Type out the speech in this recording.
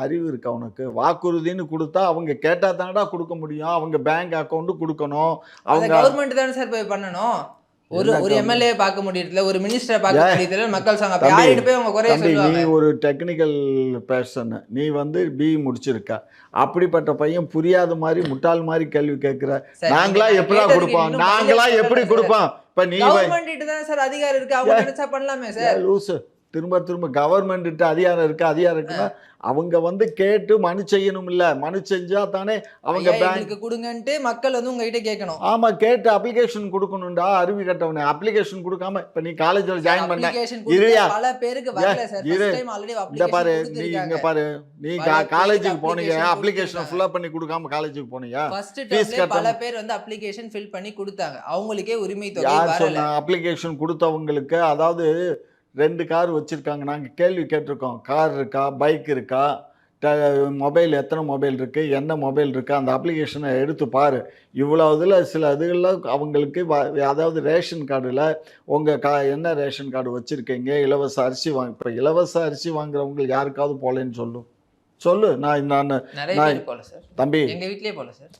அறிவு இருக்கா உனக்கு? வாக்குறுதின்னு குடுத்தா அவங்க கேட்டா தானடா குடுக்க முடியும். அவங்க பேங்க் அக்கவுண்ட் குடுக்கணும். அத அவங்க கவர்மெண்ட் தானே சார் போய் பண்ணணும். ஒரு என்ன ஒரு கவர்மெண்ட்? எம்எல்ஏ பார்க்க முடியறதில்ல, ஒரு மினிஸ்டரை பார்க்க ஏய் முடியறதில்ல, மக்கள் சங்கம். அப்ப தம்பி, யார்கிட்ட போய் அவங்க குறைய தம்பி நீ சொல்லுவாங்க? ஒரு டெக்னிக்கல் பெர்சன். நீ வந்து பிஇ முடிச்சிருக்க. அப்படிப்பட்ட பையன் புரியாத மாரி, முட்டாள் மாரி கேள்வி கேட்கிற. சார் நீங்க நாங்களா நான் எப்படிடா கேட்டதுக்கு குடுப்போம்? இன்னும் நாங்களா பதிலே எப்படி சொல்லல சார். குடுப்போம்? இப்ப நீ கவர்மெண்ட் கிட்ட தான் சார் அதிகாரம் இருக்கு. அவங்க ஏ நினைச்சா பண்ணலாமே ஏ சார். லூசு. திரும்ப திரும்ப கவர்மெண்ட்ட அதிகாரம் இருக்கு, அதிகாரம் இருக்குன்னா, அவங்க வந்து கேட்டு மனு செய்யணும்ல. மனு செஞ்சா தானே அவங்க ஐயா பேங்க் எங்களுக்கு குடுங்கன்ட்டு மக்கள் வந்து உங்ககிட்ட கேட்கணும். ஆமா கேட்டு அப்ளிகேஷன் குடுக்கணும்டா. அருவி கட்டவனே. அப்ளிகேஷன் குடுக்காம இப்ப நீ காலேஜ்ல சார் ஜாயின் பண்ண. அப்ளிகேஷன் கொடுத்து இருயா. பல பேருக்கு ஏ வரல சார். இரு. ஃபர்ஸ்ட் டைம் ஆல்ரெடி இந்த அப்ளிகேஷன் பாரு, நீ கொடுத்திருக்காங்க. இங்க பாரு. நீ பல பேருக்கு காலேஜுக்கு போனீங்க. அப்ளிகேஷன் அப்ளிகேஷன கொடுத்திருக்காங்க. ஃபில் பண்ணி குடுக்காம காலேஜுக்கு போனீங்க. ஃபர்ஸ்ட் ஃபீஸ் டேர்ம்ல பல கட்டணும். பேர் வந்து அப்ளிகேஷன் ஃபில் பண்ணி கொடுத்தாங்க. அவங்களுக்கே உரிமை தொகை யார் வரல. சொன்னா? அப்ளிகேஷன் குடுத்தவங்களுக்கு அதாவது 2 கார் வச்சிருக்காங்க. நாங்க கேள்வி கேட்டிருக்கோம். கார் இருக்கா? பைக் இருக்கா? ட மொபைல் எத்தனை மொபைல் இருக்கு? என்ன மொபைல் இருக்கு? அந்த அப்ளிகேஷனை எடுத்து பாரு. இவ்வளோ இதில சில இதுகள்ல அவங்களுக்கு அதாவது ரேஷன் கார்டுல உங்க என்ன ரேஷன் கார்டு வச்சிருக்கீங்க? இலவச அரிசி இப்ப இலவச அரிசி வாங்குறவங்க யாருக்காவது போலேன்னு சொல்லு. சொல்லு. நான் நிறைய நான் பேர் போல சார். தம்பி எங்க வீட்லயே போல சார்.